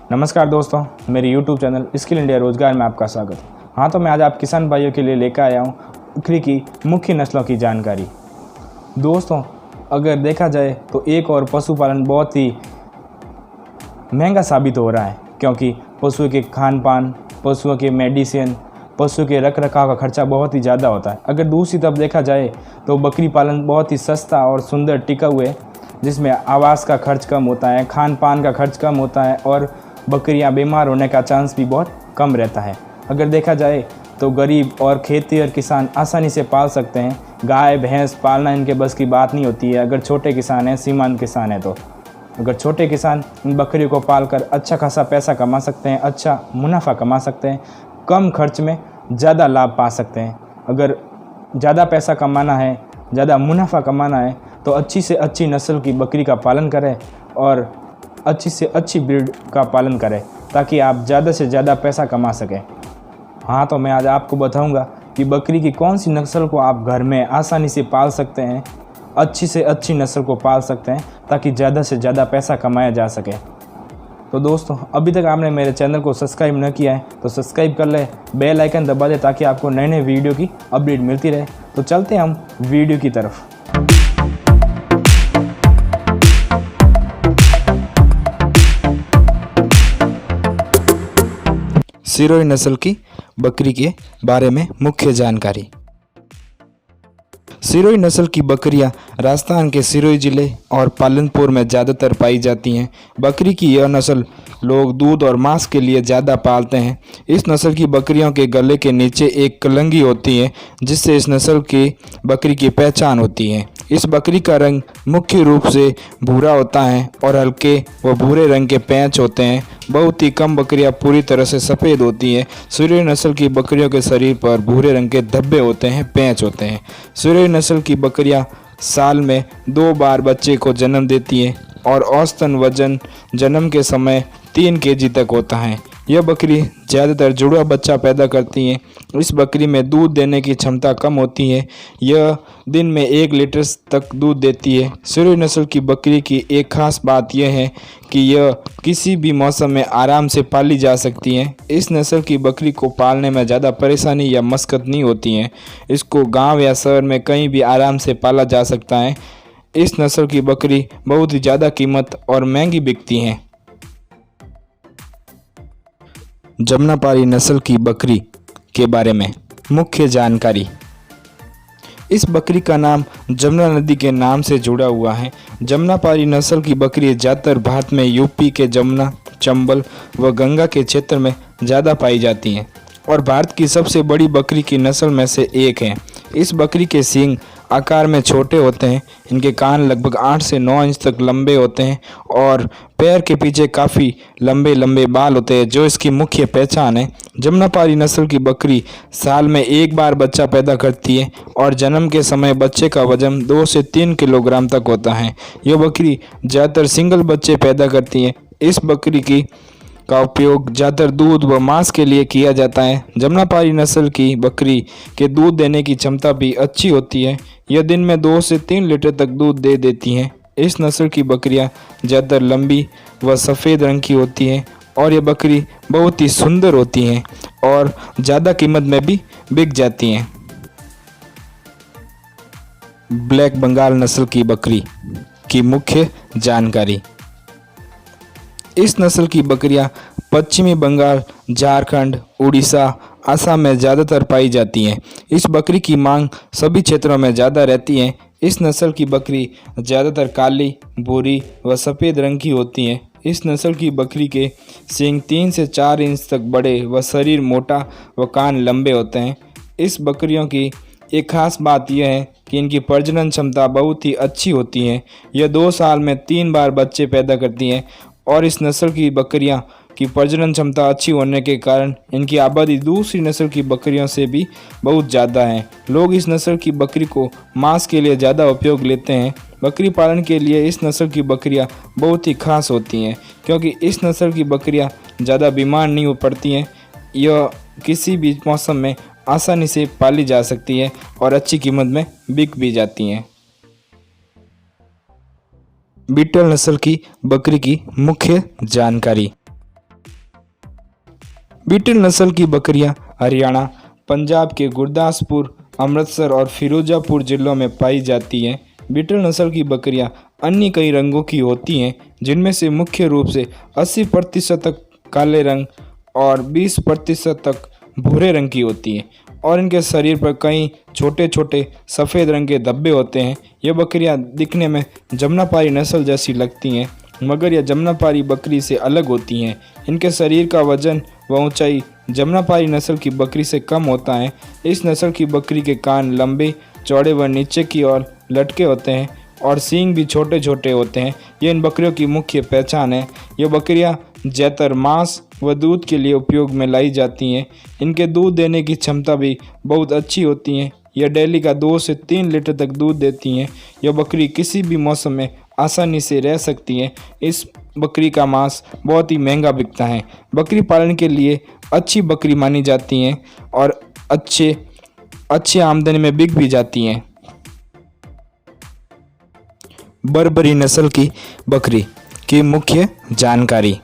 नमस्कार दोस्तों, मेरे YouTube चैनल स्किल इंडिया रोजगार में आपका स्वागत है। हाँ, तो मैं आज आप किसान भाइयों के लिए लेकर आया हूँ बकरी की मुख्य नस्लों की जानकारी। दोस्तों, अगर देखा जाए तो एक और पशुपालन बहुत ही महंगा साबित हो रहा है, क्योंकि पशुओं के खान पान, पशुओं के मेडिसिन, पशुओं के रख रखाव का खर्चा बहुत ही ज़्यादा होता है। अगर दूसरी तरफ देखा जाए तो बकरी पालन बहुत ही सस्ता और सुंदर टिका हुआ है, जिसमें आवास का खर्च कम होता है, खान पान का खर्च कम होता है और बकरियां बीमार होने का चांस भी बहुत कम रहता है। अगर देखा जाए तो गरीब और खेती और किसान आसानी से पाल सकते हैं। गाय भैंस पालना इनके बस की बात नहीं होती है अगर छोटे किसान हैं, सीमांत किसान हैं। तो अगर छोटे किसान इन बकरियों को पालकर अच्छा खासा पैसा कमा सकते हैं, अच्छा मुनाफा कमा सकते हैं, कम खर्च में ज़्यादा लाभ पा सकते हैं। अगर ज़्यादा पैसा कमाना है, ज़्यादा मुनाफा कमाना है तो अच्छी से अच्छी नस्ल की बकरी का पालन करें और अच्छी से अच्छी ब्रीड का पालन करें, ताकि आप ज़्यादा से ज़्यादा पैसा कमा सकें। हाँ, तो मैं आज आपको बताऊंगा कि बकरी की कौन सी नस्ल को आप घर में आसानी से पाल सकते हैं, अच्छी से अच्छी नस्ल को पाल सकते हैं, ताकि ज़्यादा से ज़्यादा पैसा कमाया जा सके। तो दोस्तों, अभी तक आपने मेरे चैनल को सब्सक्राइब न किया है तो सब्सक्राइब कर ले, बेल आइकन दबा दे, ताकि आपको नए नए वीडियो की अपडेट मिलती रहे। तो चलते हैं हम वीडियो की तरफ। सिरोही नस्ल की बकरी के बारे में मुख्य जानकारी। सिरोही नस्ल की बकरियां राजस्थान के सिरोही जिले और पालनपुर में ज़्यादातर पाई जाती हैं। बकरी की यह नस्ल लोग दूध और मांस के लिए ज़्यादा पालते हैं। इस नस्ल की बकरियों के गले के नीचे एक कलंगी होती है, जिससे इस नस्ल की बकरी की पहचान होती है। इस बकरी का रंग मुख्य रूप से भूरा होता है और हल्के व भूरे रंग के पैंच होते हैं। बहुत ही कम बकरियां पूरी तरह से सफ़ेद होती हैं। सिरोही नस्ल की बकरियों के शरीर पर भूरे रंग के धब्बे होते हैं, पैंच होते हैं। सिरोही नस्ल की बकरियां साल में 2 बार बच्चे को जन्म देती हैं और औसतन वजन जन्म के समय 3 केजी तक होता है। यह बकरी ज़्यादातर जुड़वा बच्चा पैदा करती हैं। इस बकरी में दूध देने की क्षमता कम होती है। यह दिन में 1 लीटर तक दूध देती है। सिरोही नस्ल की बकरी की एक खास बात यह है कि यह किसी भी मौसम में आराम से पाली जा सकती हैं। इस नस्ल की बकरी को पालने में ज़्यादा परेशानी या मशक्क़त नहीं होती है। इसको गांव या शहर में कहीं भी आराम से पाला जा सकता है। इस नस्ल की बकरी बहुत ही ज़्यादा कीमत और महंगी बिकती हैं। जमुनापारी नस्ल की बकरी के बारे में मुख्य जानकारी। इस बकरी का नाम जमुना नदी के नाम से जुड़ा हुआ है। जमुनापारी नस्ल की बकरी ज़्यादातर भारत में यूपी के जमुना, चंबल व गंगा के क्षेत्र में ज़्यादा पाई जाती हैं और भारत की सबसे बड़ी बकरी की नस्ल में से एक है। इस बकरी के सींग आकार में छोटे होते हैं। इनके कान लगभग 8 से 9 इंच तक लंबे होते हैं और पैर के पीछे काफ़ी लंबे लंबे बाल होते हैं, जो इसकी मुख्य पहचान है। जमुनापारी नस्ल की बकरी साल में 1 बार बच्चा पैदा करती है और जन्म के समय बच्चे का वजन 2 से 3 किलोग्राम तक होता है। यह बकरी ज़्यादातर सिंगल बच्चे पैदा करती है। इस बकरी का उपयोग ज़्यादातर दूध व मांस के लिए किया जाता है। जमुनापारी नस्ल की बकरी के दूध देने की क्षमता भी अच्छी होती है। यह दिन में 2 से 3 लीटर तक दूध दे देती हैं। इस नस्ल की बकरियां ज़्यादातर लंबी व सफ़ेद रंग की होती हैं और ये बकरी बहुत ही सुंदर होती हैं और ज़्यादा कीमत में भी बिक जाती हैं। ब्लैक बंगाल नस्ल की बकरी की मुख्य जानकारी। इस नस्ल की बकरियां पश्चिमी बंगाल, झारखंड, उड़ीसा, असम में ज़्यादातर पाई जाती हैं। इस बकरी की मांग सभी क्षेत्रों में ज़्यादा रहती है। इस नस्ल की बकरी ज़्यादातर काली, भूरी व सफ़ेद रंग की होती हैं। इस नस्ल की बकरी के सींग 3 से 4 इंच तक बड़े व शरीर मोटा व कान लंबे होते हैं। इस बकरियों की एक खास बात यह है कि इनकी प्रजनन क्षमता बहुत ही अच्छी होती है। यह 2 साल में 3 बार बच्चे पैदा करती हैं और इस नस्ल की बकरियां की प्रजनन क्षमता अच्छी होने के कारण इनकी आबादी दूसरी नस्ल की बकरियों से भी बहुत ज़्यादा है। लोग इस नस्ल की बकरी को मांस के लिए ज़्यादा उपयोग लेते हैं। बकरी पालन के लिए इस नस्ल की बकरियां बहुत ही खास होती हैं, क्योंकि इस नस्ल की बकरियां ज़्यादा बीमार नहीं हो पड़ती हैं। यह किसी भी मौसम में आसानी से पाली जा सकती है और अच्छी कीमत में बिक भी जाती हैं। बीटल नस्ल की बकरी की मुख्य जानकारी। बीटल नस्ल की बकरियां हरियाणा, पंजाब के गुरदासपुर, अमृतसर और फिरोजापुर जिलों में पाई जाती हैं। बीटल नस्ल की बकरियां अन्य कई रंगों की होती हैं, जिनमें से मुख्य रूप से 80% तक काले रंग और 20% तक भूरे रंग की होती हैं और इनके शरीर पर कई छोटे छोटे सफ़ेद रंग के धब्बे होते हैं। ये बकरियां दिखने में जमुनापारी नस्ल जैसी लगती हैं, मगर यह जमुनापारी बकरी से अलग होती हैं। इनके शरीर का वजन व ऊंचाई जमुनापारी नस्ल की बकरी से कम होता है। इस नस्ल की बकरी के कान लंबे, चौड़े व नीचे की ओर लटके होते हैं और सींग भी छोटे छोटे होते हैं। ये इन बकरियों की मुख्य पहचान है। ये बकरियां ज़्यादातर मांस व दूध के लिए उपयोग में लाई जाती हैं। इनके दूध देने की क्षमता भी बहुत अच्छी होती है। यह डेली का 2 से 3 लीटर तक दूध देती हैं। यह बकरी किसी भी मौसम में आसानी से रह सकती है। इस बकरी का मांस बहुत ही महंगा बिकता है। बकरी पालन के लिए अच्छी बकरी मानी जाती हैं और अच्छे आमदनी में बिक भी जाती हैं। बर्बरी नस्ल की बकरी की मुख्य जानकारी।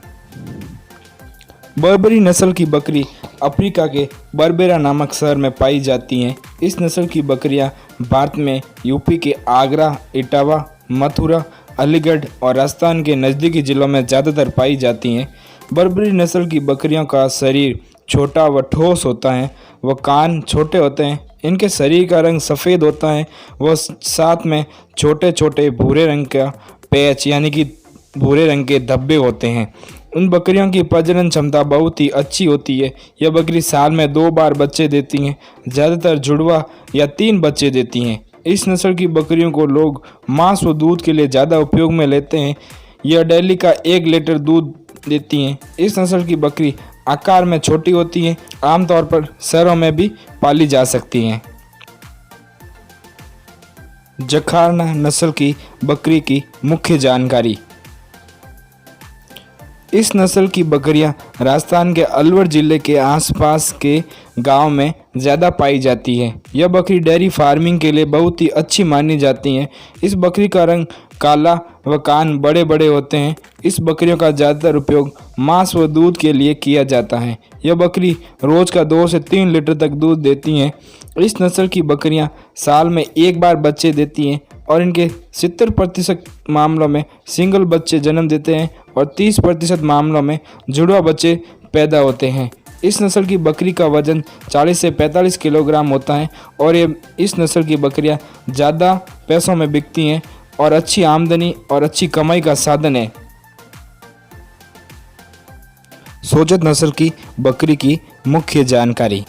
बर्बरी नस्ल की बकरी अफ्रीका के बरबेरा नामक शहर में पाई जाती हैं। इस नस्ल की बकरियां भारत में यूपी के आगरा, इटावा, मथुरा, अलीगढ़ और राजस्थान के नज़दीकी जिलों में ज़्यादातर पाई जाती हैं। बर्बरी नस्ल की बकरियों का शरीर छोटा व ठोस होता है व कान छोटे होते हैं। इनके शरीर का रंग सफ़ेद होता है व साथ में छोटे छोटे भूरे रंग का पैच यानी कि भूरे रंग के धब्बे होते हैं। उन बकरियों की प्रजनन क्षमता बहुत ही अच्छी होती है। यह बकरी साल में 2 बार बच्चे देती हैं, ज़्यादातर जुड़वा या 3 बच्चे देती हैं। इस नस्ल की बकरियों को लोग मांस व दूध के लिए ज़्यादा उपयोग में लेते हैं। यह डेली का 1 लीटर दूध देती हैं। इस नस्ल की बकरी आकार में छोटी होती है, आमतौर पर शहरों में भी पाली जा सकती हैं। जखारना नस्ल की बकरी की मुख्य जानकारी। इस नस्ल की बकरियां राजस्थान के अलवर ज़िले के आसपास के गांव में ज़्यादा पाई जाती है। यह बकरी डेयरी फार्मिंग के लिए बहुत ही अच्छी मानी जाती हैं। इस बकरी का रंग काला व कान बड़े बड़े होते हैं। इस बकरियों का ज़्यादातर उपयोग मांस व दूध के लिए किया जाता है। यह बकरी रोज़ का 2 से 3 लीटर तक दूध देती हैं। इस नस्ल की बकरियां साल में 1 बार बच्चे देती हैं और इनके 70% मामलों में सिंगल बच्चे जन्म देते हैं और 30% मामलों में जुड़वा बच्चे पैदा होते हैं। इस नस्ल की बकरी का वजन 40 से 45 किलोग्राम होता है और इस नस्ल की बकरियां ज़्यादा पैसों में बिकती हैं और अच्छी आमदनी और अच्छी कमाई का साधन है। सोजत नस्ल की बकरी की मुख्य जानकारी।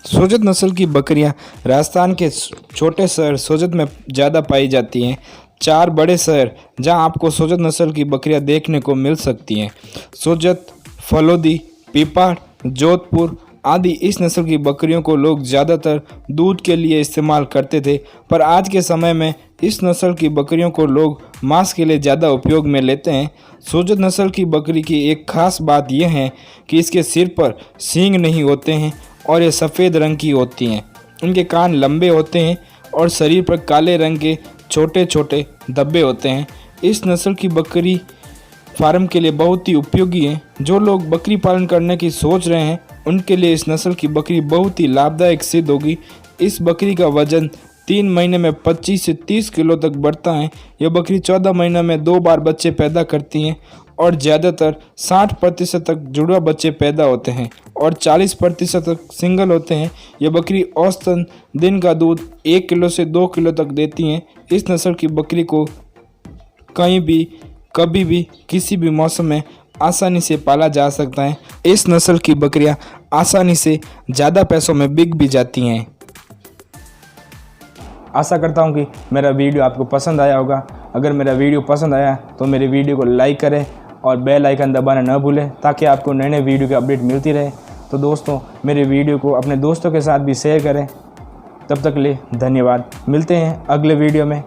सोजत नस्ल की बकरियां राजस्थान के छोटे शहर सोजत में ज़्यादा पाई जाती हैं। 4 बड़े शहर जहां आपको सोजत नस्ल की बकरियां देखने को मिल सकती हैं: सोजत, फलोदी, पीपाड़, जोधपुर आदि। इस नस्ल की बकरियों को लोग ज़्यादातर दूध के लिए इस्तेमाल करते थे, पर आज के समय में इस नस्ल की बकरियों को लोग मांस के लिए ज़्यादा उपयोग में लेते हैं। सोजत नस्ल की बकरी की एक ख़ास बात यह है कि इसके सिर पर सींग नहीं होते हैं और ये सफ़ेद रंग की होती हैं। इनके कान लंबे होते हैं और शरीर पर काले रंग के छोटे छोटे धब्बे होते हैं। इस नस्ल की बकरी फार्म के लिए बहुत ही उपयोगी है। जो लोग बकरी पालन करने की सोच रहे हैं उनके लिए इस नस्ल की बकरी बहुत ही लाभदायक सिद्ध होगी। इस बकरी का वजन 3 महीने में 25 से 30 किलो तक बढ़ता है। यह बकरी 14 महीने में 2 बार बच्चे पैदा करती हैं और ज़्यादातर 60% तक जुड़वा बच्चे पैदा होते हैं और 40% तक सिंगल होते हैं। यह बकरी औसतन दिन का दूध 1 किलो से 2 किलो तक देती हैं। इस नस्ल की बकरी को कहीं भी, कभी भी, किसी भी मौसम में आसानी से पाला जा सकता है। इस नस्ल की बकरियां आसानी से ज़्यादा पैसों में बिक भी जाती हैं। आशा करता हूं कि मेरा वीडियो आपको पसंद आया होगा। अगर मेरा वीडियो पसंद आया तो मेरे वीडियो को लाइक करें और बेल आइकन दबाना न भूलें ताकि आपको नए नए वीडियो की अपडेट मिलती रहे। तो दोस्तों, मेरे वीडियो को अपने दोस्तों के साथ भी शेयर करें। तब तक के लिए धन्यवाद। मिलते हैं अगले वीडियो में।